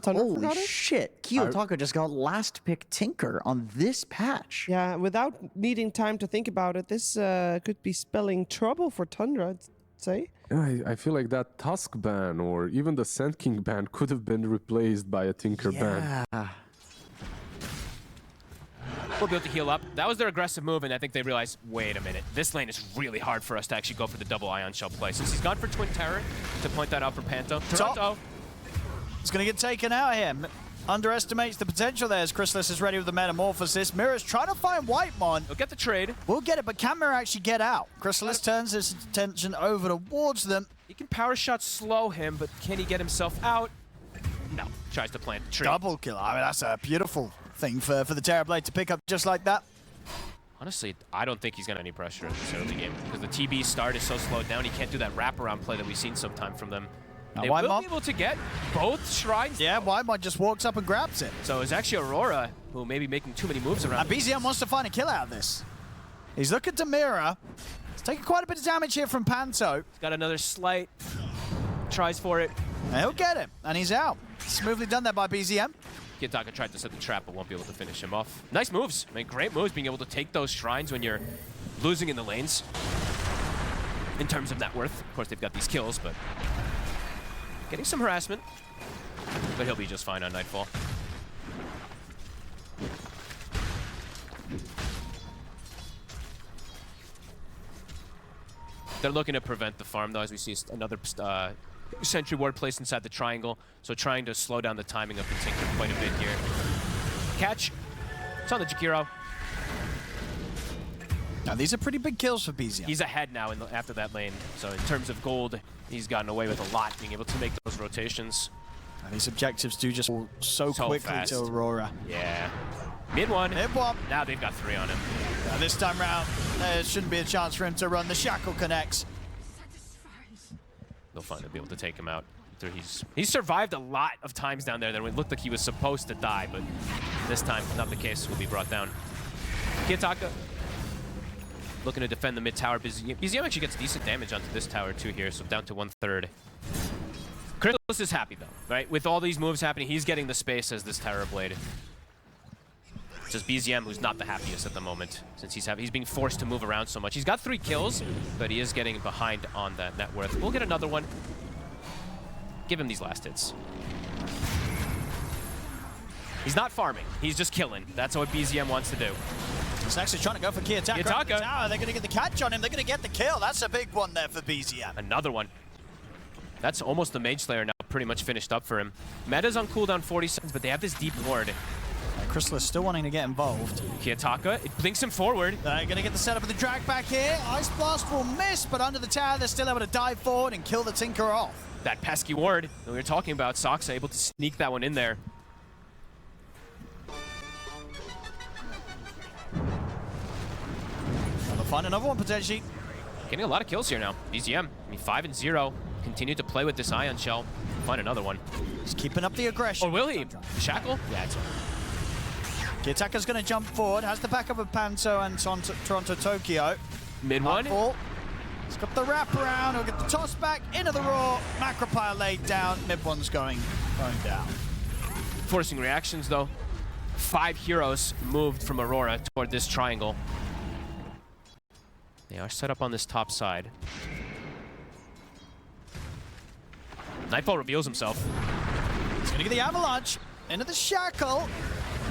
Tundra Holy forgot it? shit. Kiyotaka just got last pick Tinker on this patch. Yeah, without needing time to think about it, this could be spelling trouble for Tundra, I'd say. Yeah, I feel like that Tusk ban or even the Sand King ban could have been replaced by a Tinker ban. Yeah. We'll be able to heal up. That was their aggressive move, and I think they realized, wait a minute, this lane is really hard for us to actually go for the double Ion Shell play. Since he's gone for Twin Terror, to point that out for Panto. Toronto. It's going to get taken out here. Underestimates the potential there as Chrysalis is ready with the Metamorphosis. Mira's trying to find Whitemon. He'll get the trade. We'll get it, but can Mira actually get out? Chrysalis turns his attention over towards them. He can power shot slow him, but can he get himself out? No. Tries to plant the tree. Double kill. I mean, that's a beautiful thing for the Terrorblade to pick up just like that. Honestly, I don't think he's got any pressure in this early game because the TB start is so slowed down. He can't do that wraparound play that we've seen sometime from them. They will be able to get both shrines. Yeah, Whitemon just walks up and grabs it. So it's actually Aurora who may be making too many moves around. And BZM wants to find a kill out of this. He's looking to Mira. He's taking quite a bit of damage here from Panto. He's got another slight. Tries for it. And he'll get him, and he's out. Smoothly done there by BZM. Kiyotaka tried to set the trap, but won't be able to finish him off. Nice moves. I mean, great moves, being able to take those shrines when you're losing in the lanes. In terms of net worth. Of course, they've got these kills, but getting some harassment. But he'll be just fine on Nightfall. They're looking to prevent the farm, though, as we see another sentry ward placed inside the triangle, so trying to slow down the timing of the Tinker quite a bit here. Catch. It's on the Jakiro. Now, these are pretty big kills for BZM. He's ahead now after that lane, so in terms of gold, he's gotten away with a lot, being able to make those rotations. And these objectives do just fall so quickly fast to Aurora. Yeah. Mid one. Mid one. Now they've got 3 on him. This time round, there shouldn't be a chance for him to run. The Shackle connects. They'll finally be able to take him out. He's survived a lot of times down there that it looked like he was supposed to die, but this time, not the case, will be brought down. Kiyotaka looking to defend the mid tower. BZM actually gets decent damage onto this tower too here, so down to 1/3. Chrysalis is happy though, right? With all these moves happening, he's getting the space as this Terrorblade. It's just BZM who's not the happiest at the moment, since he's being forced to move around so much. He's got 3 kills, but he is getting behind on that net worth. We'll get another one. Give him these last hits. He's not farming, he's just killing. That's what BZM wants to do. He's actually trying to go for Kiyotaka. Kiyotaka. They're going to get the catch on him. They're going to get the kill. That's a big one there for BZM. Another one. That's almost the Mage Slayer now, pretty much finished up for him. Meta's on cooldown 40 seconds, but they have this deep ward. Chrysalis still wanting to get involved. Kiyotaka, it blinks him forward. They're going to get the setup of the drag back here. Ice Blast will miss, but under the tower, they're still able to dive forward and kill the Tinker off. That pesky ward that we were talking about, Soxa able to sneak that one in there. They'll find another one potentially. Getting a lot of kills here now. BZM, I mean 5 and 0. Continue to play with this Ion Shell. Find another one. He's keeping up the aggression. Or will he? Shackle? Yeah, it's Kiyotaka's going to jump forward. Has the backup of Panto and Toronto Tokyo. Mid one. He's got the wraparound. He'll get the toss back into the raw. Macropile laid down. Mid one's going down. Forcing reactions though. 5 heroes moved from Aurora toward this triangle. They are set up on this top side. Nightfall reveals himself. He's going to get the avalanche into the shackle,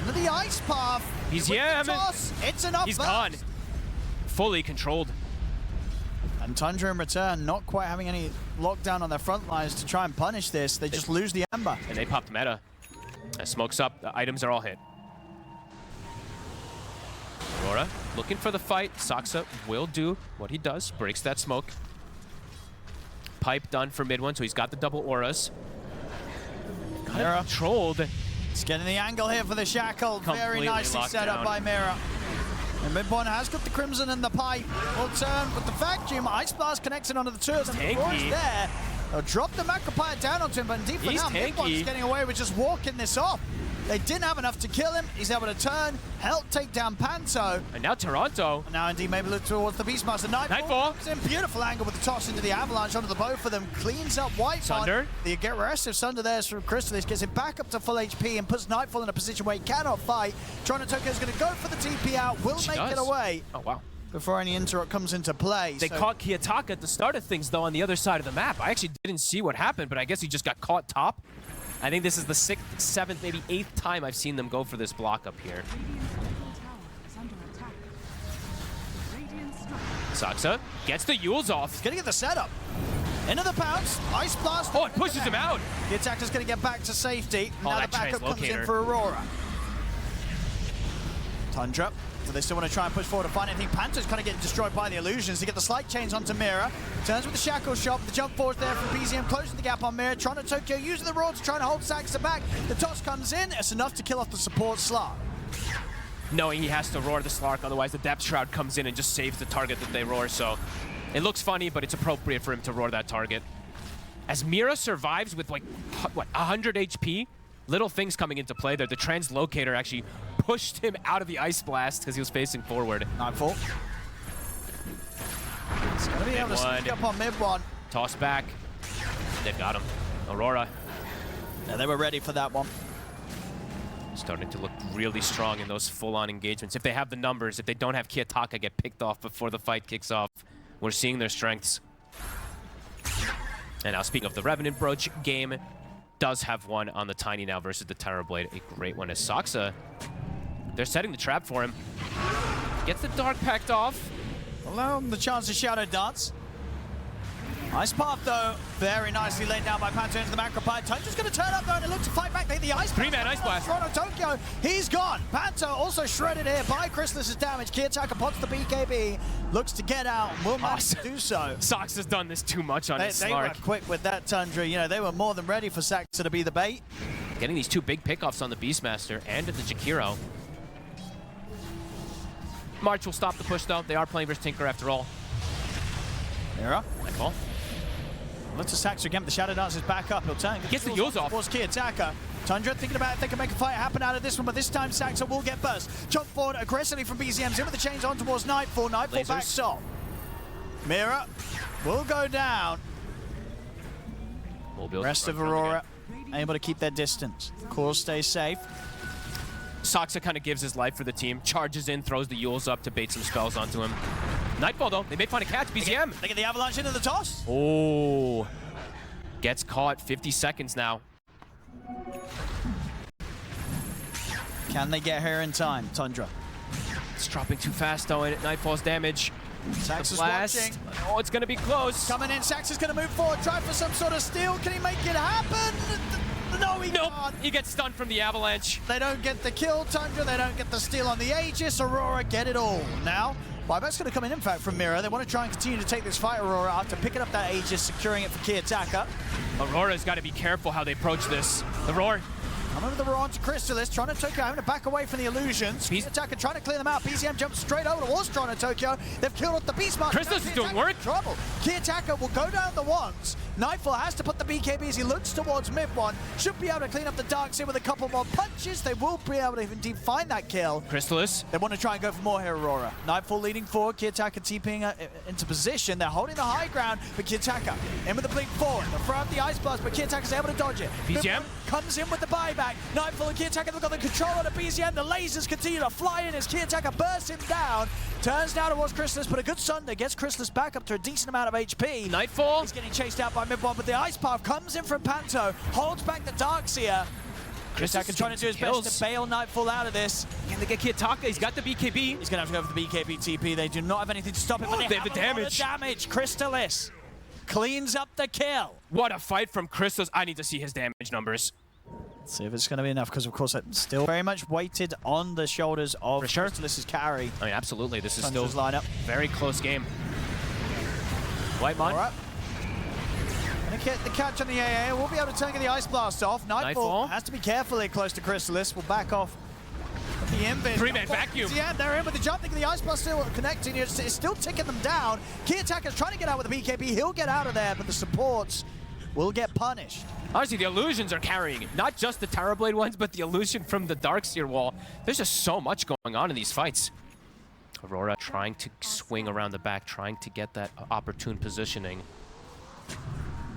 into the ice path. It's enough. He's gone. Fully controlled. And Tundra in return, not quite having any lockdown on their front lines to try and punish this. They just lose the Ember. And they popped meta. As smoke's up, the items are all hit. Aurora looking for the fight. Soxa will do what he does. Breaks that smoke. Pipe done for mid one, so he's got the double auras. Got it controlled. He's getting the angle here for the shackle. Very nicely set up by Mira. And mid one has got the Crimson and the pipe. Will turn with the vacuum. Ice Blast connects it onto the turret. And the Aurora's there. They'll drop the Macropire down onto him, but indeed for He's now, tanky. Midbot's getting away with just walking this off. They didn't have enough to kill him. He's able to turn, help take down Panto. And now Toronto. And now indeed maybe look towards the Beastmaster. Nightfall comes in, beautiful angle with the toss into the Avalanche onto the both of them. Cleans up White. Sunder. Oh, wow. Before any interrupt comes into play. They caught Kiyotaka at the start of things, though, on the other side of the map. I actually didn't see what happened, but I guess he just got caught top. I think this is the 6th, 7th, maybe 8th time I've seen them go for this block up here. Saksa gets the Yules off. He's going to get the setup. Into the pounce. Ice Blast. Oh, it pushes him out. The attacker's going to get back to safety. Now the that backup comes in translocator. for Aurora. Tundra. So they still want to try and push forward to find anything. Panto's kind of getting destroyed by the illusions. They get the slight change onto Mira. Turns with the shackle shot. The jump forward there from BZM, closing the gap on Mira. Toronto Tokyo using the roar to try and hold Saxa back. The toss comes in. It's enough to kill off the support slot. Knowing he has to roar the Slark, otherwise the Depth Shroud comes in and just saves the target that they roar. So it looks funny, but it's appropriate for him to roar that target. As Mira survives with, like, what, 100 HP? Little things coming into play there. The translocator actually pushed him out of the Ice Blast because he was facing forward. Nightfall. He's going to be able to sneak up on mid one. Toss back. They've got him. Aurora Yeah, they were ready for that one. starting to look really strong in those full-on engagements. If they have the numbers, if they don't have Kiyotaka get picked off before the fight kicks off, we're seeing their strengths. And now speaking of the Revenant Brooch game, does have one on the Tiny now versus the Terrorblade. A great one as Saksa. They're setting the trap for him. Gets the Dark Pact off. Allow him the chance to Shadow Dance. Nice path though, very nicely laid down by Panto into the Macropire. Tundra's going to turn up though and it looks to fight back. The Ice Three-man Ice Blast. Toronto Tokyo, he's gone. Panto also shredded here by Crystallis' damage. Kiyotaka pots the BKB, looks to get out and will manage to do so. Sox has done this too much on his They were Slark. quick with that Tundra. You know, they were more than ready for Saxa to be the bait. Getting these two big pickoffs on the Beastmaster and the Jakiro. March will stop the push though. They are playing versus Tinker after all. Mira. Nightfall. Looks to Saxa again, but the Shadow Dance is back up. He'll turn. Gets the Yules off. Towards Kiyotaka. Tundra thinking about if they can make a fight happen out of this one, but this time Saxa will get burst. Jump forward aggressively from BZMs in with the chains on towards Nightfall. Nightfall Lasers. backs off. Mira will go down. We'll be able to Rest of front run Aurora able to keep their distance. Core stays safe. Saksa kind of gives his life for the team, charges in, throws the Yules up to bait some spells onto him. Nightfall though, they may find a catch, BZM. They get the Avalanche into the toss. Oh, gets caught, 50 seconds now. Can they get here in time, Tundra? It's dropping too fast though, and Nightfall's damage. Saxa's Blast. watching. Oh, it's gonna be close. Coming in, Saxa's going to move forward, try for some sort of steal. Can he make it happen? No, he Nope, can't. he gets stunned from the Avalanche. They don't get the kill, Tundra. They don't get the steal on the Aegis. Aurora get it all. Now, buyback's going to come in fact, from Mira. They want to try and continue to take this fight, Aurora, after picking up that Aegis, securing it for Kiyotaka. Aurora's got to be careful how they approach this. The roar. Coming with the roar onto Crystallis. Toronto Tokyo having to back away from the illusions. Kiyotaka trying to clear them out. BZM jumps straight over towards Toronto Tokyo. They've killed off the Beastmaster. Crystallis is doing work. Trouble. Kiyotaka will go down the ones. Nightfall has to put the BKB as he looks towards mid one. Should be able to clean up the Darks here with a couple more punches. They will be able to indeed find that kill. Crystallis. They want to try and go for more here, Aurora. Nightfall leading forward, Kiyotaka TPing into position. They're holding the high ground, but Kiyotaka in with the blink forward. They'll throw out the Ice Blast, but Kiyotaka's able to dodge it. BZM comes in with the buyback. Nightfall and Kiyotaka have got the control on the BZM. The lasers continue to fly in as Kiyotaka bursts him down. Turns down towards Crystallis, but a good Sunder gets Crystallis back up to a decent amount of HP. Nightfall. He's getting chased out by mid-one, but the Ice Path comes in from Panto, holds back the Darkseer. Kiyotaka trying to do his best to bail Nightfall out of this. Can they get Kiyotaka? He's got the BKB. He's going to have to go for the BKB TP. They do not have anything to stop it, but they have the damage. Crystallis cleans up the kill. What a fight from Crystallis. I need to see his damage numbers. Let's see if it's going to be enough, because of course it's still very much weighted on the shoulders of Crystallis' carry. I mean, absolutely. This is Tundra's still lineup. very close game. White Mon. All right. Gonna get the catch on the AA. We'll be able to turn the Ice Blast off. Nightfall has to be careful here close to Crystallis. We'll back off the invis. Three-man vacuum. Yeah, they're in with the jump. The Ice Blast still connecting. It's still ticking them down. Kiyotaka's trying to get out with the BKB. He'll get out of there, but the supports will get punished. Honestly, the illusions are carrying it. Not just the Terrorblade ones, but the illusion from the Darkseer wall. There's just so much going on in these fights. Aurora trying to swing around the back, trying to get that opportune positioning.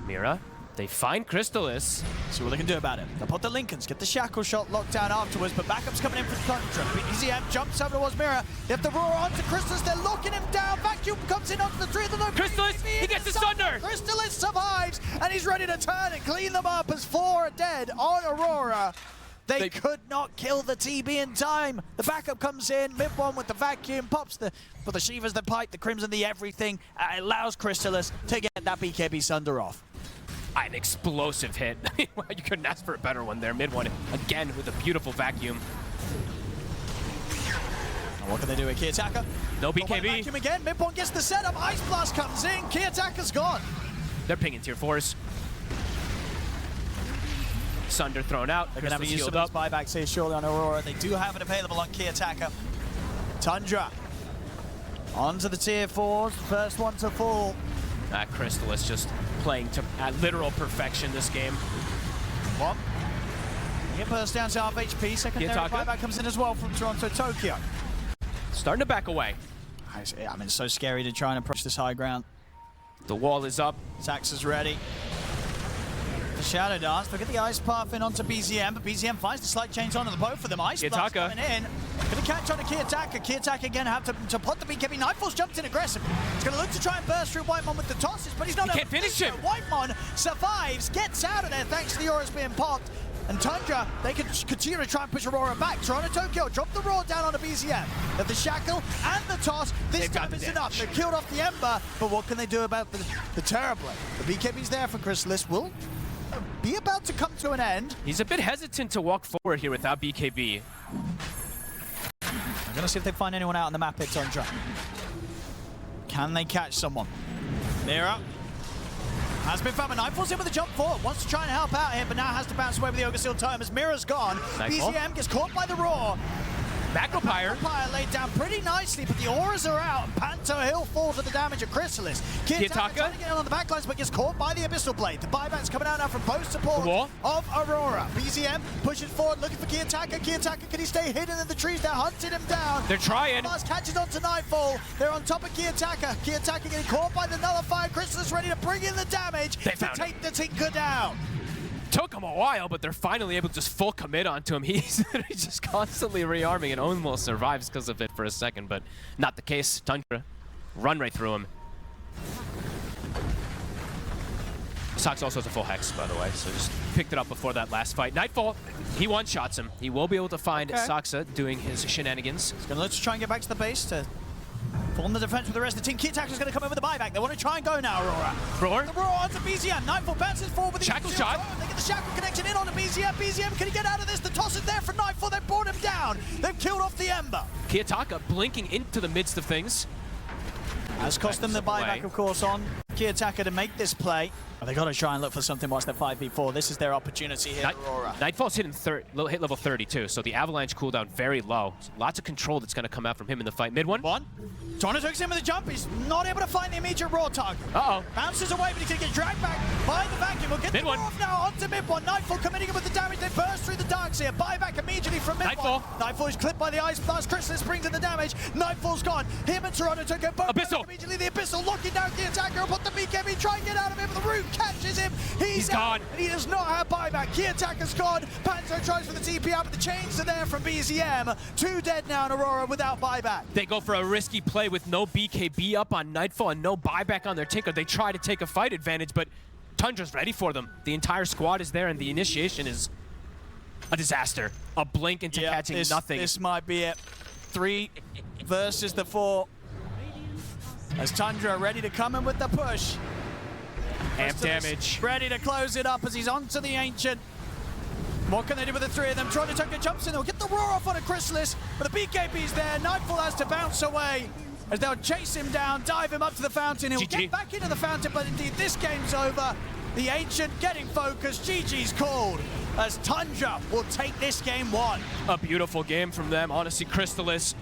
Mira, they find Crystallis. See what they can do about it. They'll put the Lincolns, get the shackle shot locked down afterwards, but backup's coming in for Tundra. BZM jumps over towards Mira. They have to roar onto Crystallis. They're locking him down. Vacuum comes in onto the three of them. Crystallis, he gets the Sunder. Crystallis survives, and he's ready to turn and clean them up as 4 are dead on Aurora. They could not kill the TB in time. The backup comes in, mid one with the vacuum, pops the Shivas, the pipe, the Crimson, the everything. Allows Crystallis to get that BKB Sunder off. An explosive hit. You couldn't ask for a better one there. Mid one again with a beautiful vacuum. And what can they do with Kiyotaka? No BKB. Vacuum again. Mid one gets the setup. Ice Blast comes in. Kiyotaka's gone. They're pinging tier 4s. Sunder thrown out. They're going to have to use some up. of those buybacks here surely on Aurora. They do have it available on Kiyotaka. Tundra onto the tier 4s. First one to fall. Crystallis just playing to literal perfection this game. One. He bursts down to half HP. Secondary buyback comes in as well from Toronto, Tokyo. Starting to back away. I mean, it's so scary to try and approach this high ground. The wall is up. Sax is ready. The Shadow Dance. Look at the Ice Path in onto BZM, but BZM finds the slight change onto the both of them. Ice Blast coming in. Going to catch on to Kiyotaka. Kiyotaka again have to put the BKB. Nightfall's jumped in aggressive. He's going to look to try and burst through Whitemon with the tosses, but he's not able to finish him. Whitemon survives, gets out of there thanks to the auras being popped. And Tundra, they can continue to try and push Aurora back. Toronto, Tokyo drop the roar down onto BZM. At the shackle and the toss, this time is enough. They've killed off the Ember, but what can they do about the Terrorblade? The BKB's there for Crystallis. Will be about to come to an end. He's a bit hesitant to walk forward here without BKB. I'm going to see if they find anyone out on the map here, Tundra. Can they catch someone? Mira has been found, but Nightfall's in with a jump forward. Wants to try and help out here, but now has to bounce away with the Ogre Seal Time as Mira's gone. Nightfall. BZM gets caught by the roar. Macropire laid down pretty nicely, but the auras are out, and Panto Hill falls with the damage of Crystallis. Kiyotaka trying to get on the backlines, but gets caught by the Abyssal Blade. The buyback's coming out now from both support of Aurora. BZM pushes forward, looking for Kiyotaka. Kiyotaka, can he stay hidden in the trees? They're hunting him down. They're trying. Mars catches onto Nightfall. They're on top of Kiyotaka. Kiyotaka getting caught by the Nullifier. Crystallis ready to bring in the damage to take the Tinker down. Took him a while, but they're finally able to just full commit onto him. He's just constantly rearming and almost survives because of it for a second, but not the case. Tundra run right through him. Sox also has a full Hex, by the way, so just picked it up before that last fight. Nightfall, he one-shots him. He will be able to find Soxa doing his shenanigans. He's going to let's try and get back to the base to form the defense with the rest of the team. Kiyotaka's going to come in with the buyback. They want to try and go now, Aurora. Roar. The roar onto BZM. Nightfall bounces forward with the shackle shot. They get the shackle connection in onto BZM. BZM, can he get out of this? The toss is there for Nightfall. They've brought him down. They've killed off the Ember. Kiyotaka blinking into the midst of things. Has cost them the buyback, of course, on Kiyotaka to make this play. Oh, they got to try and look for something whilst they're 5v4. This is their opportunity here, Aurora. Nightfall's hitting hit level 32, so the Avalanche cooldown very low. So lots of control that's going to come out from him in the fight. Mid one. Toronto takes him with a jump. He's not able to find the immediate raw target. Bounces away, but he's going to get dragged back by the vacuum. We'll get the off now onto mid one. Nightfall committing him with the damage. They burst through the darks here. Buyback immediately from mid one. Nightfall is clipped by the Ice Blast. Crystallis brings in the damage. Nightfall's gone. Him and Toronto took a both. Abyssal. Immediately the Abyssal locking down the attacker. Put the BKB. Try and get out of him. The root catches him. He's gone. And he does not have buyback. Kiyotaka's gone. Panto tries for the TP out, but the chains are there from BZM. 2 dead now in Aurora without buyback. They go for a risky play with no BKB up on Nightfall and no buyback on their Tinker. They try to take a fight advantage, but Tundra's ready for them. The entire squad is there, and the initiation is a disaster. A blink into catching nothing. This might be it. 3 versus the 4. As Tundra ready to come in with the push. Amp damage. Ready to close it up as he's onto the Ancient. What can they do with the 3 of them? Toronto Tokyo jumps in. They'll get the roar off on a Crystallis, but the BKB's there. Nightfall has to bounce away as they'll chase him down, dive him up to the fountain. He'll get back into the fountain, but indeed this game's over. The Ancient getting focused. GG's called as Tundra will take this game 1. A beautiful game from them. Honestly, Crystallis,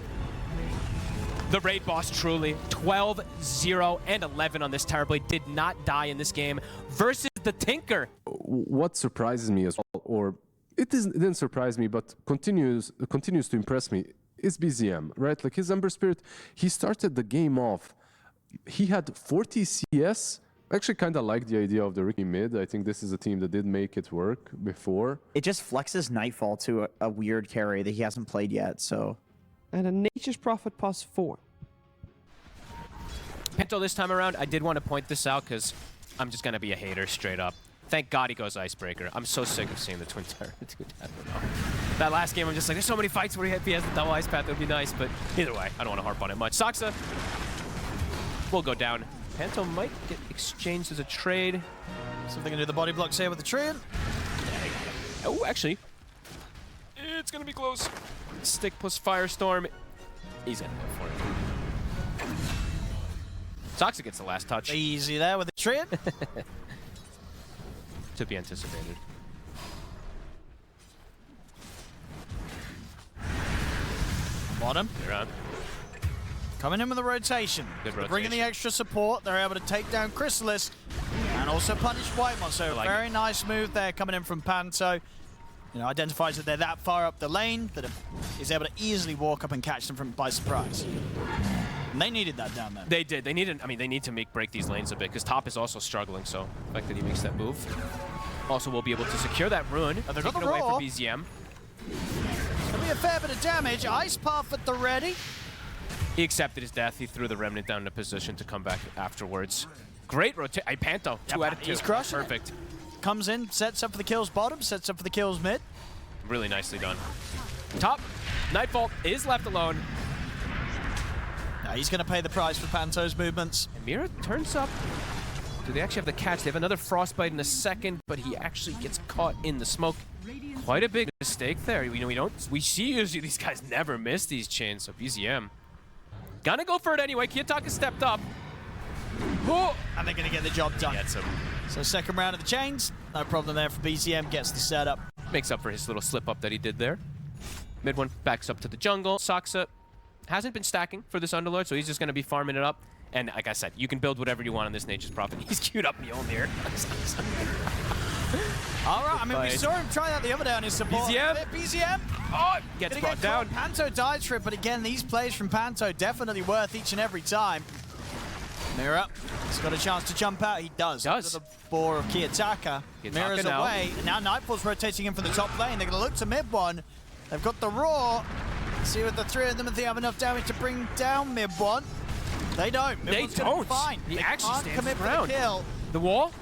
the raid boss, truly. 12, 0, and 11 on this Terrorblade. Did not die in this game versus the the Tinker. What surprises me as well, or it didn't surprise me, but continues to impress me, is BZM, right? Like his Ember Spirit, he started the game off. He had 40 CS. I actually kind of like the idea of the Ricky mid. I think this is a team that did make it work before. It just flexes Nightfall to a weird carry that he hasn't played yet, so... And a Nature's Prophet +4. Pinto this time around, I did want to point this out because I'm just going to be a hater straight up. Thank God he goes Icebreaker. I'm so sick of seeing the Twin Tower. That last game, I'm just like, there's so many fights where if he has the double ice path, it would be nice. But either way, I don't want to harp on it much. Saksa will go down. Panto might get exchanged as a trade. So they're going to do the body blocks here with the Treant. Oh, actually, it's going to be close. Stick plus Firestorm. He's going to go for it. Saksa gets the last touch. Easy there with the Treant. To be anticipated. Bottom. You're on. Coming in with a rotation. Good rotation. Bringing the extra support. They're able to take down Chrysalis and also punish Whitemon. So like very nice move there coming in from Panto. You know, identifies that they're that far up the lane that is able to easily walk up and catch them by surprise. And they needed that down there. They did. They needed. I mean, they need to break these lanes a bit because top is also struggling. So the fact that he makes that move, also will be able to secure that rune. They've Take got it the away roar. from BZM. It'll be a fair bit of damage. Ice Path at the ready. He accepted his death. He threw the Remnant down into position to come back afterwards. Great rotation. Panto, 2 out of 2. He's crushing Perfect. It. Comes in, sets up for the kills bottom, sets up for the kills mid. Really nicely done. Top. Nightfall is left alone. Now he's going to pay the price for Panto's movements. And Mira turns up. Do they actually have the catch? They have another Frostbite in a second, but he actually gets caught in the smoke. Quite a big mistake there. We see usually these guys never miss these chains. So BZM gonna go for it anyway. Kiyotaka stepped up. Oh, And they're going to get the job done. gets him. So second round of the chains. No problem there for BZM. Gets the setup. Makes up for his little slip up that he did there. Mid one backs up to the jungle. Saksa hasn't been stacking for this Underlord, so he's just gonna be farming it up. And like I said, you can build whatever you want on this Nature's Prophet. He's queued up Mjolnir. All right, I mean, we saw him try that the other day on his support. BZM. BZM. Oh, gets Gonna brought get down. caught. Panto dies for it, but again, these plays from Panto definitely worth each and every time. Mira, he's got a chance to jump out. He does. Does. Under the bore of Kiyotaka. Mira's now. away. And now Nightfall's rotating in from the top lane. They're going to look to mid one. They've got the Roar. See what the three of them, if they have enough damage to bring down mid one. They don't. They Mid-one's gonna be don't. fine. He They actually can't stands commit his for the ground. kill. The wall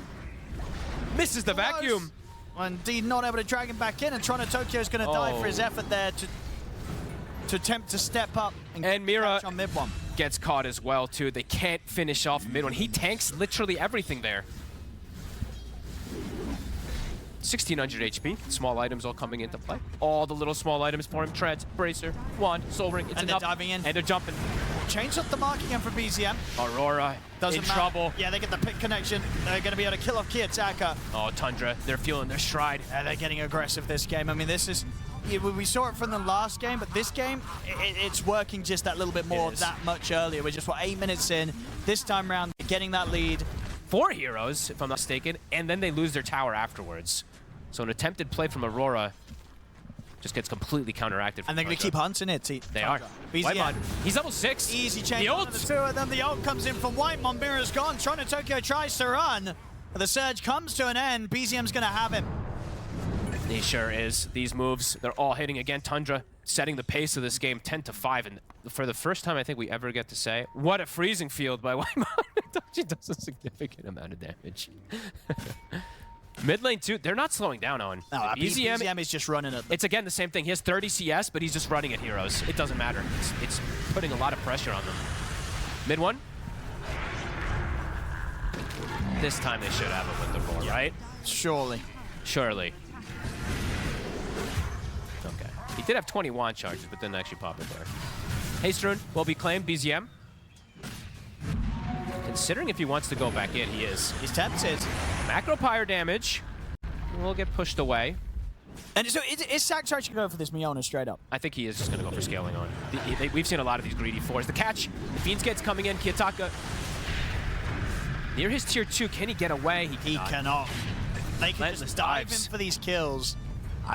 misses the Close. vacuum. Indeed, not able to drag him back in, and Toronto Tokyo's going to die for his Oh. effort there to attempt to step up And Mira catch on mid one. gets caught as well too. They can't finish off mid one. He tanks literally everything there. 1600 HP. Small items all coming into play. All the little small items for him. Treads, Bracer, Wand, Soul Ring. It's And they're enough. diving in. And they're jumping. Change up the mark again for BZM. Aurora Doesn't in matter. trouble. Yeah, they get the pick connection. They're going to be able to kill off Kiyotaka. Oh, Tundra. They're feeling their stride. They're getting aggressive this game. I mean, this is... We saw it from the last game, but this game, it's working just that little bit more that much earlier. We're just, 8 minutes in. This time round, getting that lead. 4 heroes, if I'm not mistaken, and then they lose their tower afterwards. So an attempted play from Aurora just gets completely counteracted. And they're going to keep hunting it. They are. Whitemon, he's level 6. Easy change The on ult. the two of them. The ult comes in from Whitemon. Mira's gone. Toronto Tokyo tries to run. But the surge comes to an end. BZM's going to have him. He sure is. These moves, they're all hitting again. Tundra setting the pace of this game 10-5. And for the first time I think we ever get to say, what a freezing field by Whitemon. She does a significant amount of damage. Mid lane too, they're not slowing down on. No, BZM is just running it. It's again the same thing. He has 30 CS, but he's just running at heroes. It doesn't matter. It's putting a lot of pressure on them. Mid one. This time they should have him with the roar, right? Surely. Surely. Okay. He did have 20 wand charges, but didn't actually pop it there. Haste rune will be claimed. BZM. Considering if he wants to go back in, he is. He's tempted. Macro pyre damage will get pushed away. And so is Sack trying to go for this Miona straight up? I think he is just going to go for scaling on. We've seen a lot of these greedy 4s. The catch, the Fiends gets coming in. Kiyotaka near his tier 2. Can he get away? He cannot. They can Relentless just dive in dives. for these kills.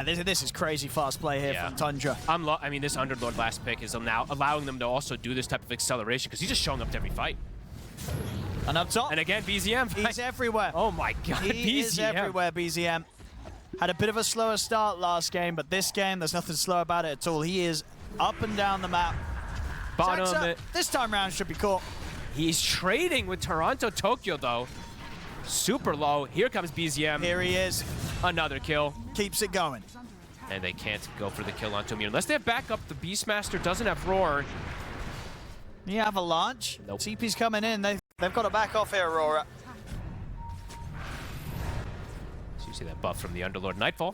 This is crazy fast play here from Tundra. I mean, this Underlord last pick is now allowing them to also do this type of acceleration because he's just showing up to every fight. And up top. And again, BZM. He's everywhere. Oh my god, He BZM. is everywhere, BZM. Had a bit of a slower start last game, but this game, there's nothing slow about it at all. He is up and down the map. Bottom Saxa, this time round should be caught. He's trading with Toronto Tokyo, though. Super low. Here comes BZM. Here he is. Another kill. Keeps it going. And they can't go for the kill onto Amir. Unless they have backup, the Beastmaster doesn't have Roar. You have a launch. Nope. TP's coming in. They've got to back off here, Aurora. So you see that buff from the Underlord Nightfall.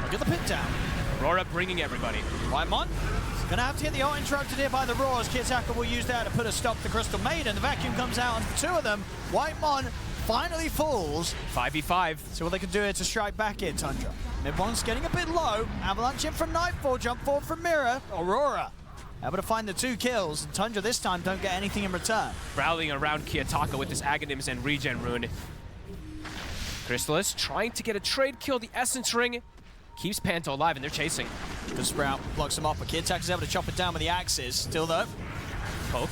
Look at the pit down. Aurora bringing everybody. Whitemon gonna have to get the ult interrupted here by the Roars. Kitaka will use that to put a stop to Crystal Maiden. The vacuum comes out on the two of them. Whitemon finally falls. 5v5. See what they can do here to strike back here, Tundra. Mid-one's getting a bit low. Avalanche in from Nightfall, jump forward from Mirror. Aurora able to find the 2 kills. And Tundra this time don't get anything in return. Rallying around Kiyotaka with this Aghanims and Regen Rune. Crystallis trying to get a trade kill. The Essence Ring keeps Panto alive, and they're chasing. The Sprout blocks him off, but Kiyotaka's able to chop it down with the axes. Still though, Poke.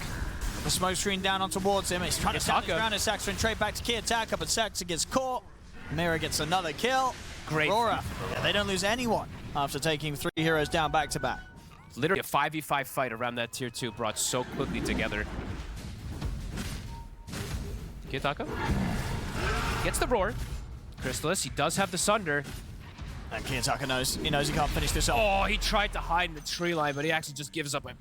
the smoke screen down on towards him. He's trying to stand his Kiyotaka. ground as Saxa and trade back to Kiyotaka, but Saxa gets caught. Mirror gets another kill. Great. Aurora, yeah, they don't lose anyone after taking 3 heroes down back to back. Literally a 5v5 fight around that tier 2 brought so quickly together. Kiyotaka gets the Roar. Crystallis, he does have the Sunder. And Kiyotaka knows. He knows he can't finish this off. Oh, he tried to hide in the tree line, but he actually just gives up an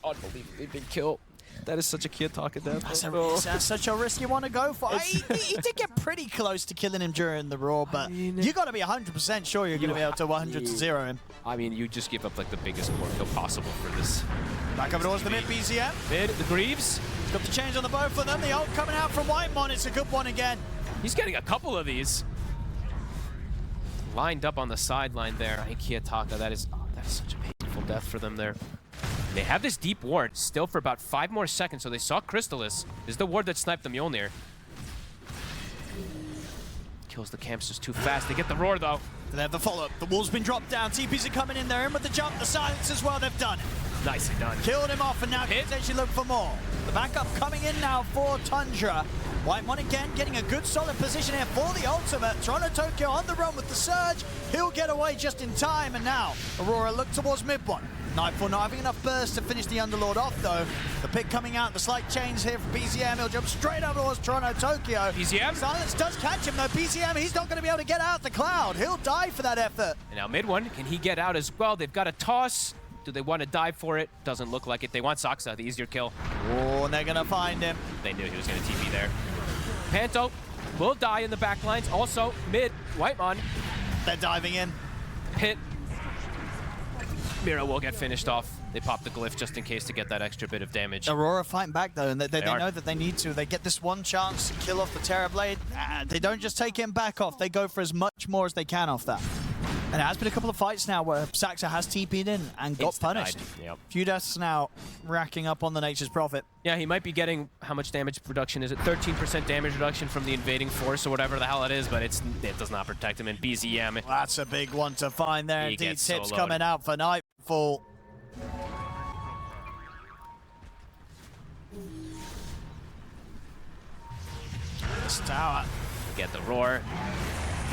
unbelievably big kill. That is such a Kiyotaka death. That's such a risky one to go for. He did get pretty close to killing him during the Raw, but you got to be 100% sure you're going to be able to 100-0 him. I mean, you just give up like the biggest core kill possible for this. Back over towards the mid BZM. Mid, the Greaves. Got the change on the both of them. The ult coming out from Whitemon. It's a good one again. He's getting a couple of these. Lined up on the sideline there. I think Kiyotaka, that is such a painful death for them there. They have this deep ward still for about 5 more seconds, so they saw Crystallis. This is the ward that sniped the Mjolnir. Kills the camps just too fast. They get the Roar, though. They have the follow-up. The wall's been dropped down. TPs are coming in there. In with the jump. The silence as well. They've done it. Nicely done. Killed him off, and now can potentially look for more. The backup coming in now for Tundra. Whitemon again getting a good solid position here for the ultimate. Toronto Tokyo on the run with the surge. He'll get away just in time, and now Aurora look towards mid-one. Nightfall not having enough burst to finish the Underlord off, though. The pick coming out, the slight change here from BZM. He'll jump straight up towards Toronto Tokyo. BZM? Silence does catch him, though. BZM, he's not going to be able to get out the cloud. He'll die for that effort. And now mid one, can he get out as well? They've got a toss. Do they want to dive for it? Doesn't look like it. They want Saxa, the easier kill. Oh, and they're going to find him. They knew he was going to TP there. Panto will die in the back lines. Also, mid, Whitemon, They're diving in. pit. Mira will get finished off. They pop the glyph just in case to get that extra bit of damage. Aurora fighting back, though, and they are. know that they need to. They get this one chance to kill off the Terror Blade. They don't just take him back off. They go for as much more as they can off that. And it has been a couple of fights now where Saxa has TP'd in and got punished. Yep. Few deaths now racking up on the Nature's Prophet. Yeah, he might be getting, how much damage reduction is it? 13% damage reduction from the invading force or whatever the hell it is, but it does not protect him. And BZM, That's a big one to find there. He Indeed, gets so tips loaded. coming out for Nightfall. This tower. get the Roar.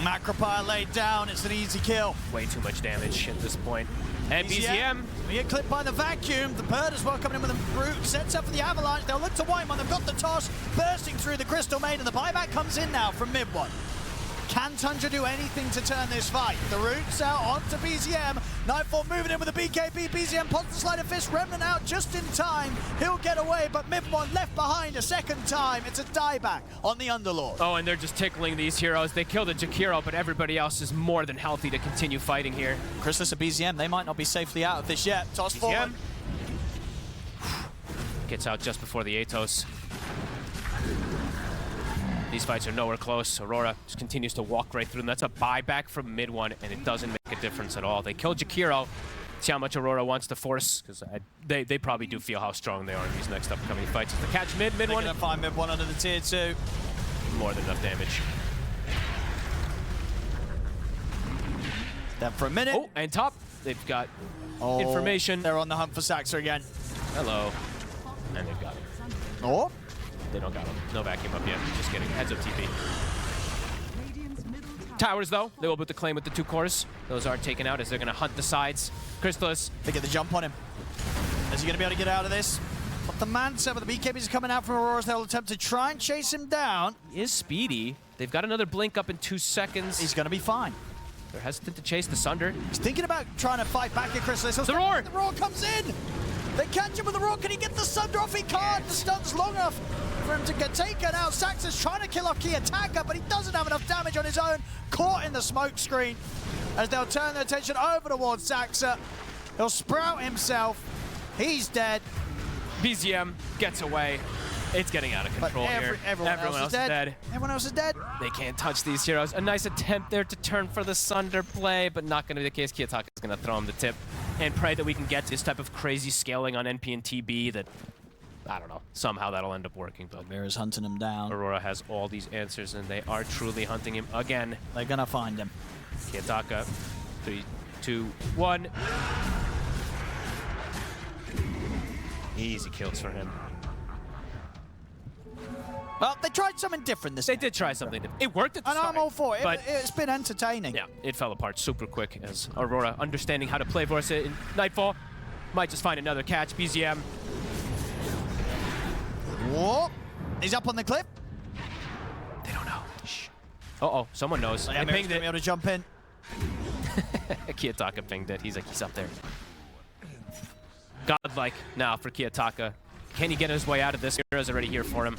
Macropire laid down. It's an easy kill. Way too much damage at this point. And BZM. We get clipped by the vacuum. The bird as well coming in with a brute. Sets up for the avalanche. They'll look to Whitemon. They've got the toss. Bursting through the Crystal Maiden. The buyback comes in now from mid-one. Can Tundra do anything to turn this fight? The roots out onto BZM. Nightfall moving in with a BKB. BZM pops the sleight of fist. Remnant out just in time. He'll get away, but mid-one left behind a second time. It's a dieback on the Underlord. Oh, and they're just tickling these heroes. They killed a Jakiro, but everybody else is more than healthy to continue fighting here. Crystallis and BZM, they might not be safely out of this yet. Toss forward. Gets out just before the Atos. These fights are nowhere close. Aurora just continues to walk right through them. That's a buyback from mid-one, and it doesn't make a difference at all. They kill Jakiro. See how much Aurora wants to force, because they probably do feel how strong they are in these next upcoming fights. It's the catch mid-one. They're gonna find mid-one under the tier 2. more than enough damage. Then for a minute. Oh, and top, they've got information. They're on the hunt for Saxa again. Hello. And they've got him. Oh. They don't got him. No vacuum up yet. Just kidding. Heads up TP. Towers, though, they will put the claim with the 2 cores. Those are taken out as they're going to hunt the sides. Crystallis. They get the jump on him. Is he going to be able to get out of this? But the Manta, but the BKBs are coming out from Aurora's. They'll attempt to try and chase him down. He is speedy. They've got another blink up in 2 seconds. He's going to be fine. They're hesitant to chase the Sunder. He's thinking about trying to fight back at Crystallis. The Roar! The Roar comes in! They catch him with the Roar. Can he get the Sunder off? He can't. The stun's long enough for him to get taken out. Saxa's trying to kill off Kiyotaka, but he doesn't have enough damage on his own. Caught in the smoke screen as they'll turn their attention over towards Saxa. He'll sprout himself. He's dead. BZM gets away. It's getting out of control here. Everyone else is dead. Everyone else is dead. They can't touch these heroes. A nice attempt there to turn for the Sunder play, but not going to be the case. Kiyotaka is going to throw him the tip and pray that we can get this type of crazy scaling on NP and TB that, I don't know, somehow that'll end up working. But Mira's hunting him down. Aurora has all these answers, and they are truly hunting him again. They're going to find him. Kiyotaka, 3, 2, 1. Easy kills for him. Well, they tried something different this time. They did try something different. It worked at the And start. I'm all for it. But It's been entertaining. yeah, it fell apart super quick as Aurora, understanding how to play Vorsa in Nightfall, might just find another catch. BZM. Whoa. He's up on the cliff. They don't know. Shh. Uh-oh, someone knows. Yeah, They pinged be it. able to jump in. Kiyotaka pinged it. He's like, he's up there. Godlike now for Kiyotaka. Can he get his way out of this? Mira's already here for him.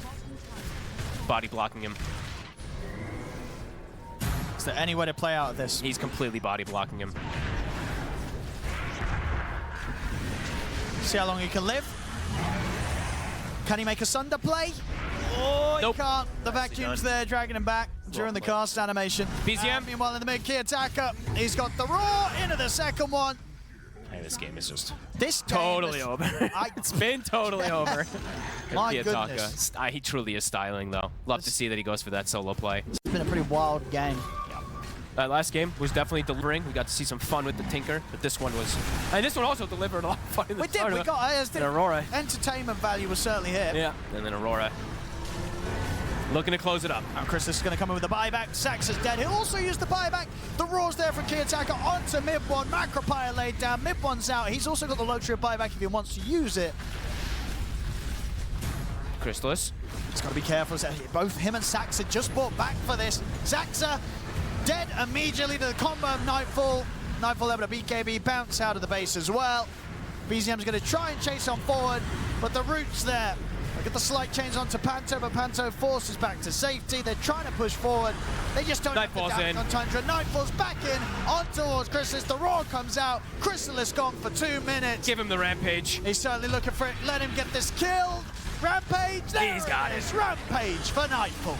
Body blocking him. Is there any way to play out of this? He's completely body blocking him. See how long he can live. Can he make a Sunder play? Oh, Nope. he can't. The vacuum's there, dragging him back during the cast animation. BZM. Meanwhile, in the mid, Kiyotaka, he's got the Roar into the second one. Hey, this game is just This game totally is- over. I- It's been totally over. My Kiyotaka. goodness. He truly is styling, though. Love to see that he goes for that solo play. It's been a pretty wild game. Last game was definitely delivering. We got to see some fun with the Tinker, but this one was... And this one also delivered a lot of fun in the We did. start We of it. got And Aurora. entertainment value was certainly here. Yeah, and then Aurora looking to close it up. And Chris is going to come in with the buyback. Saxa's dead. He'll also use the buyback. The Roar's there for Kiyotaka onto mid one. Macropire laid down. Mid one's out. He's also got the luxury of buyback if he wants to use it. Crystallis. He's got to be careful. Both him and Saxa just bought back for this. Saxa dead immediately to the combo of Nightfall. Nightfall able to BKB bounce out of the base as well. BZM's going to try and chase on forward, but the route's there. They get the slight change onto Panto, but Panto forces back to safety. They're trying to push forward. They just don't have the Nightfall's damage in. on Tundra. Nightfall's back in, on towards Crystallis. The Roar comes out. Crystallis gone for 2 minutes. Give him the rampage. He's certainly looking for it. Let him get this killed. Rampage. There He's got it is. Rampage for Nightfall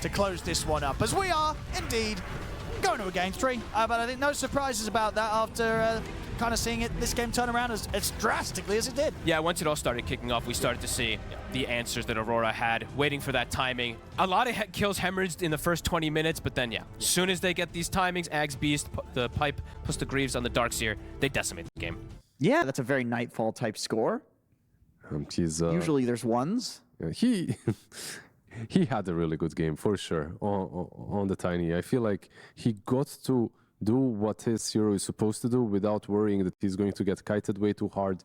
to close this one up. As we are, indeed, going to a game 3. But I think no surprises about that after kind of seeing this game turn around as drastically as it did. Yeah, once it all started kicking off, we started to see the answers that Aurora had, waiting for that timing. A lot of kills hemorrhaged in the first 20 minutes, but then, as soon as they get these timings, Ags Beast, the Pipe, plus the Greaves on the Darkseer, they decimate the game. Yeah, that's a very Nightfall type score. He's Usually there's ones. he he had a really good game for sure on the Tiny. I feel like he got to do what his hero is supposed to do without worrying that he's going to get kited way too hard.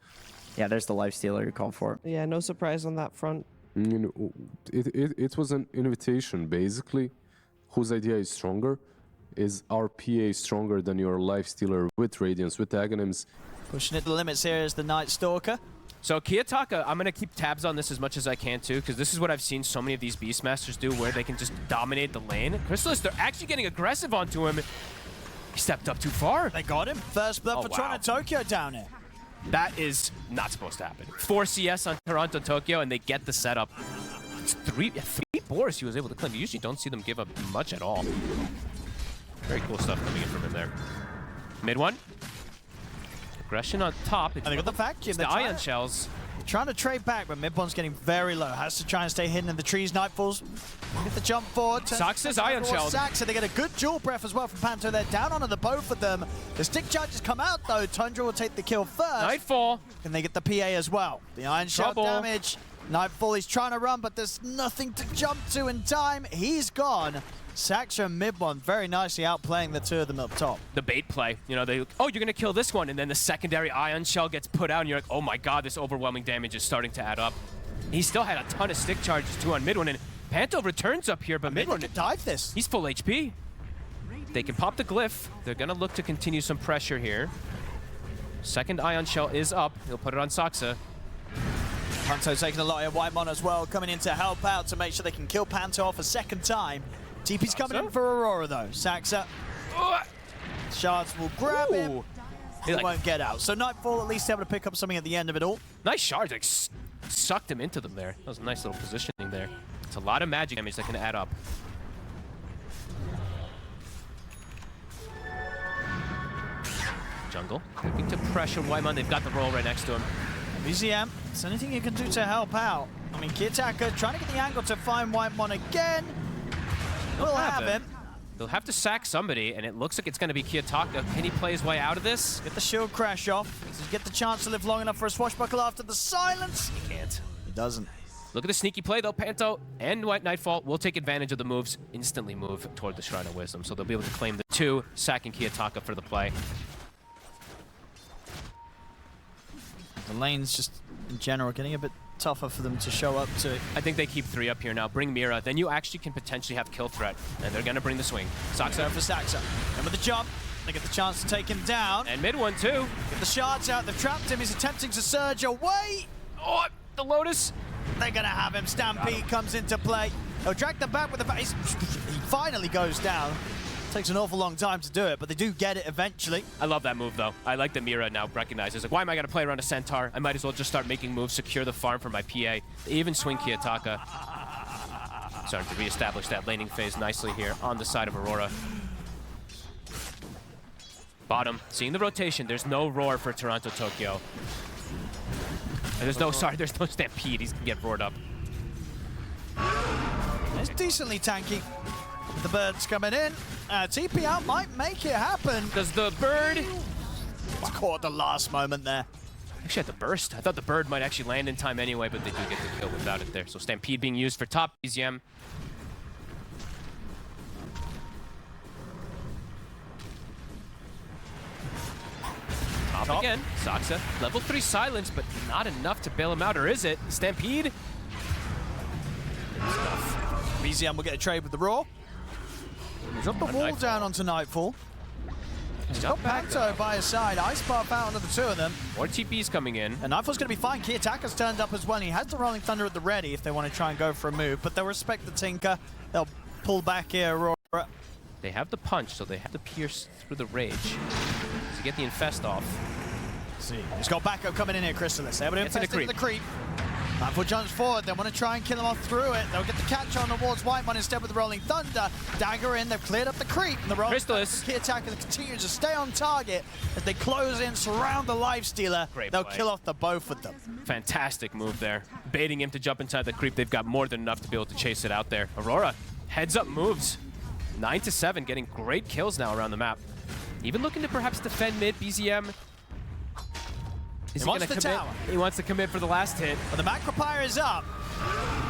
Yeah, there's the lifestealer you called for. Yeah, no surprise on that front. You know, it was an invitation basically. Whose idea is stronger? Is our PA stronger than your lifestealer with Radiance, with Aghanims? Pushing it to the limits here is the Night Stalker. So Kiyotaka, I'm going to keep tabs on this as much as I can too, because this is what I've seen so many of these Beastmasters do, where they can just dominate the lane. Crystallis, they're actually getting aggressive onto him. He stepped up too far. They got him. First blood for wow. Toronto Tokyo down here. That is not supposed to happen. 4 CS on Toronto Tokyo, and they get the setup. It's three boars he was able to claim. You usually don't see them give up much at all. Very cool stuff coming in from him there. Mid one. Aggression on top. And they got the vacuum. It's the ion shells. trying to trade back, but Midbond's getting very low. Has to try and stay hidden in the trees. Nightfall's get the jump forward. Saxa's Ion Shell. Saxa, they get a good dual breath as well from Panto. They're down onto the both of them. The stick charges come out though. Tundra will take the kill first. Nightfall. And they get the PA as well. The Iron Shell damage. Nightfall, he's trying to run, but there's nothing to jump to in time. He's gone. Saxa and Midbond very nicely outplaying the two of them up top. The bait play, you know, you're gonna kill this one, and then the secondary Ion Shell gets put out, and you're like, oh my god, this overwhelming damage is starting to add up. He still had a ton of stick charges too on mid one, and Panto returns up here, but mid one can dive this. He's full HP. They can pop the glyph. They're gonna look to continue some pressure here. Second Ion Shell is up. He'll put it on Saxa. Panto taking a lot of Whitemon as well, coming in to help out to make sure they can kill Panto off a second time. TP's coming in for Aurora though. Saxa. Shards will grab him. He won't get out. So Nightfall at least able to pick up something at the end of it all. Nice shards, like sucked him into them there. That was a nice little positioning there. It's a lot of magic damage that can add up. Jungle looking to pressure Whitemon. They've got the roll right next to him. BZM, is there anything you can do to help out? I mean, Kitaka trying to get the angle to find Whitemon again. We'll have him. They'll have to sack somebody, and it looks like it's going to be Kiyotaka. Can he play his way out of this? Get the shield crash off. Does he get the chance to live long enough for a swashbuckle after the silence? He can't. He doesn't. Look at the sneaky play, though. Panto and White Nightfall will take advantage of the moves, instantly move toward the Shrine of Wisdom, so they'll be able to claim the two, sacking Kiyotaka for the play. The lane's just, in general, getting a bit tougher for them to show up to. I think they keep 3 up here now. Bring Mira, then you actually can potentially have kill threat, and they're gonna bring the swing. Saxa for Saxa. And with the jump, they get the chance to take him down. And mid one too. Get the shards out, they've trapped him, he's attempting to surge away. Oh, the Lotus. They're gonna have him. Stampede comes into play. They'll drag them back with the he finally goes down. Takes an awful long time to do it, but they do get it eventually. I love that move, though. I like that Mira now recognizes, like, why am I going to play around a Centaur? I might as well just start making moves, secure the farm for my PA. They even swing Kiyotaka. Starting to reestablish that laning phase nicely here on the side of Aurora. Bottom, seeing the rotation. There's no roar for Toronto Tokyo. And there's no Stampede. He's going to get roared up. It's decently tanky. The bird's coming in. TP out might make it happen. Does the bird... It's caught at the last moment there. Actually, at the burst. I thought the bird might actually land in time anyway, but they do get the kill without it there. So Stampede being used for top. BZM. Top again. Saxa. Level 3 silence, but not enough to bail him out. Or is it? Stampede? BZM will get a trade with the Raw. Drop the wall down onto Nightfall. He's got Panto by his side. Ice Path out onto the two of them. More TP's coming in. And Nightfall's going to be fine. Kiyotaka's turned up as well. He has the Rolling Thunder at the ready if they want to try and go for a move. But they'll respect the Tinker. They'll pull back here, Aurora. They have the punch, so they have to pierce through the rage to get the infest off. See, he's got backup coming in here, Chrysalis. Able to infest into the creep. Nightfall jumps forward. They want to try and kill him off through it. They'll get the catch on towards Whitemon instead with the Rolling Thunder. Dagger in. They've cleared up the creep. And the Rolling Kiyotaka continues to stay on target as they close in, surround the Lifestealer. They'll kill off the both of them. Fantastic move there. Baiting him to jump inside the creep. They've got more than enough to be able to chase it out there. Aurora, heads up moves. 9 to 7, getting great kills now around the map. Even looking to perhaps defend mid. BZM. He wants the tower. He wants to commit for the last hit. But the Macropyre is up.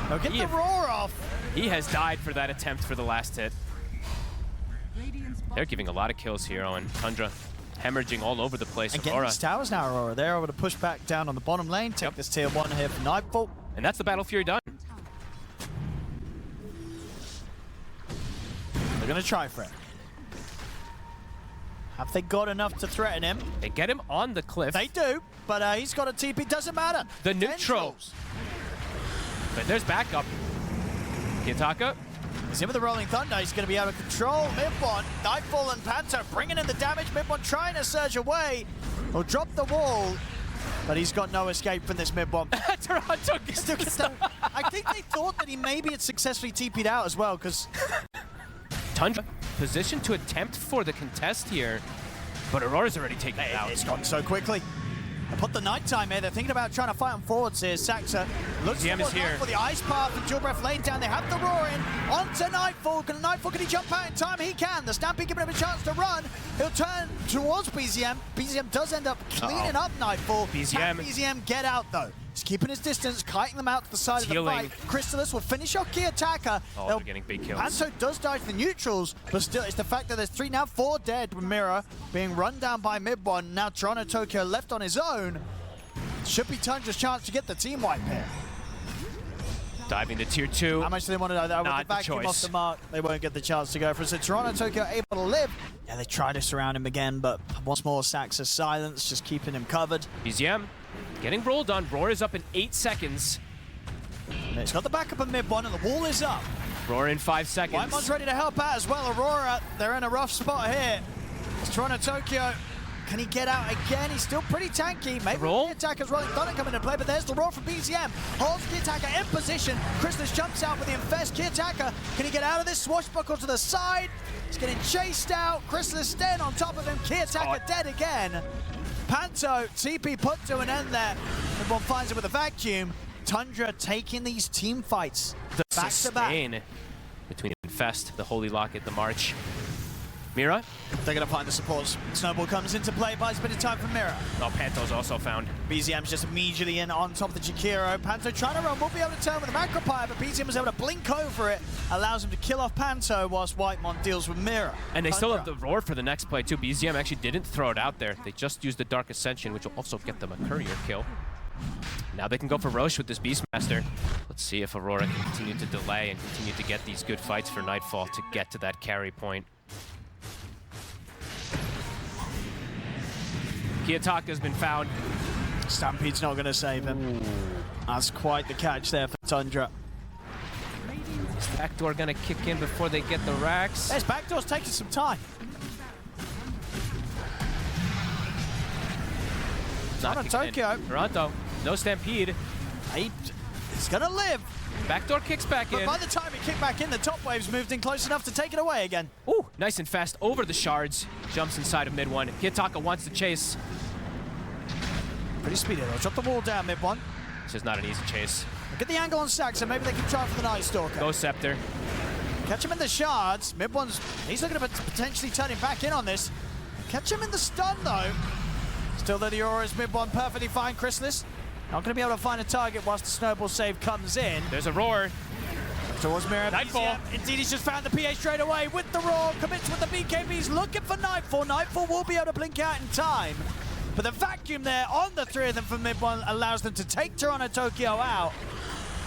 They'll get the roar off. He has died for that attempt for the last hit. They're giving a lot of kills here on Tundra. Hemorrhaging all over the place. And getting these towers now, Aurora. They're able to push back down on the bottom lane. Take this tier 1 here for Nightfall. And that's the Battle Fury done. They're going to try for it. Have they got enough to threaten him? They get him on the cliff. They do, but he's got a TP. Doesn't matter. The neutral. But there's backup. Kiyotaka. He's in with the Rolling Thunder. He's going to be able to control Midbond. Nightfall and Panther bringing in the damage. Midbond trying to surge away. He'll drop the wall, but he's got no escape from this Midbond. Toronto still gets the... I think they thought that he maybe had successfully TP'd out as well, because... Tundra positioned to attempt for the contest here, but Aurora's already taken it out. It's gone so quickly. They put the nighttime here. They're thinking about trying to fight on forwards here. Saxa looks BZM is here for the ice path and Dual Breath laid down. They have the roar in onto Nightfall. Can he jump out in time? He can. The Stampede giving him a chance to run. He'll turn towards BZM. BZM does end up cleaning up Nightfall. Can BZM get out though? He's keeping his distance, kiting them out to the side of the fight. Crystallis will finish off Key Attacker. Oh, they're getting big kills. Panto does die to the neutrals, but still, it's the fact that there's 3 now, 4 dead with Mira being run down by mid one. Now Toronto Tokyo left on his own. Should be Tundra's chance to get the team wipe here. Diving to tier 2. How much do they want to know that? With Not the vacuum off the mark, they won't get the chance to go for it. So Toronto Tokyo able to live. Yeah, they try to surround him again, but once more, Saxa's silence, just keeping him covered. BZM getting rolled on. Roar is up in 8 seconds. It's got the backup of mid one, and the wall is up. Roar in 5 seconds. Whitemon's ready to help out as well. Aurora, they're in a rough spot here. It's Toronto Tokyo. Can he get out again? He's still pretty tanky. Maybe the attacker's rolling thunder coming into play, but there's the roar from BZM. Holds Key Attacker in position. Crystallis jumps out with the infest. Key Attacker, can he get out of this? Swashbuckle to the side. He's getting chased out. Crystallis staying on top of him. Key Attacker dead again. Panto, TP put to an end there. Everyone finds it with a vacuum. Tundra taking these team fights back to back. Between Infest, the Holy Locket, the March. Mira. They're going to find the supports. Snowball comes into play, buys a bit of time for Mira. Oh, Panto's also found. BZM's just immediately in on top of the Jakiro. Panto trying to run, will be able to turn with a Macropire, but BZM was able to blink over it, allows him to kill off Panto whilst Whitemon deals with Mira. And they still have the roar for the next play too. BZM actually didn't throw it out there. They just used the Dark Ascension, which will also get them a courier kill. Now they can go for Roche with this Beastmaster. Let's see if Aurora can continue to delay and continue to get these good fights for Nightfall to get to that carry point. Kiyotaka has been found. Stampede's not going to save him. Ooh. That's quite the catch there for Tundra. Is backdoor going to kick in before they get the racks? Yes, backdoor's taking some time. Not Tokyo. Toronto, no Stampede. He's going to live. Backdoor kicks back in. But by the time he kicked back in, the top wave's moved in close enough to take it away again. Ooh, nice and fast over the shards. Jumps inside of mid one. Kiyotaka wants to chase. Pretty speedy though. Drop the wall down mid one. This is not an easy chase. Get the angle on Saxa. Maybe they can try for the Night Stalker. Go Scepter. Catch him in the shards. Mid one's. He's looking at potentially turning back in on this. Catch him in the stun though. Still though, the Aura's mid one perfectly fine. Crystallis not going to be able to find a target whilst the snowball save comes in. There's a roar. Towards Mira. Nightfall. Indeed, he's just found the PA straight away with the roar. Commits with the BKBs, looking for Nightfall. Nightfall will be able to blink out in time. But the vacuum there on the 3 of them from mid one allows them to take Toronto Tokyo out.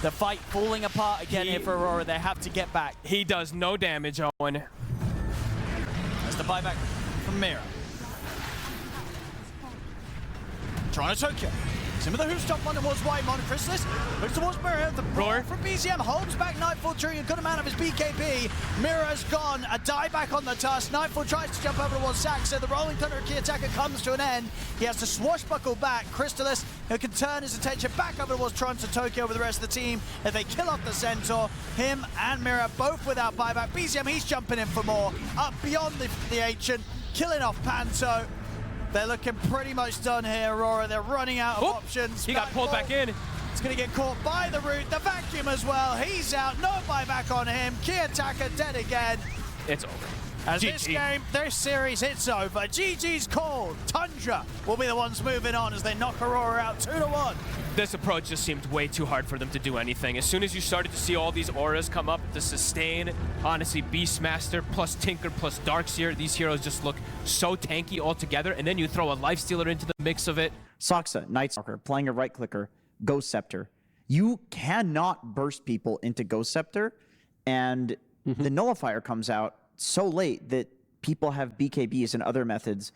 The fight falling apart again here for Aurora. They have to get back. He does no damage, Owen. That's the buyback from Mira. Toronto Tokyo. Some of the hoops top one towards Whitemon. Crystallis looks towards Mira. The roar from BZM holds back Nightfall during a good amount of his BKB. Mira's gone. A dieback on the tusk. Nightfall tries to jump over towards Saxa. The rolling thunder of Key Attacker comes to an end. He has to swashbuckle back. Crystallis, who can turn his attention back over towards Toronto Tokyo with the rest of the team. If they kill off the Centaur, him and Mira both without buyback. BZM, he's jumping in for more. Up beyond the Ancient, killing off Panto. They're looking pretty much done here, Aurora. They're running out of options. He got pulled back in. It's going to get caught by the root. The vacuum as well. He's out. No buyback on him. Key Attacker dead again. It's over. As this game, this series, it's over. GG's called. Tundra will be the ones moving on as they knock Aurora out 2-1. This approach just seemed way too hard for them to do anything. As soon as you started to see all these auras come up, the sustain, honestly, Beastmaster plus Tinker plus Darkseer, these heroes just look so tanky altogether, and then you throw a Lifestealer into the mix of it. Saxa, Night Stalker, playing a right clicker, Ghost Scepter. You cannot burst people into Ghost Scepter, and the Nullifier comes out so late that people have BKBs and other methods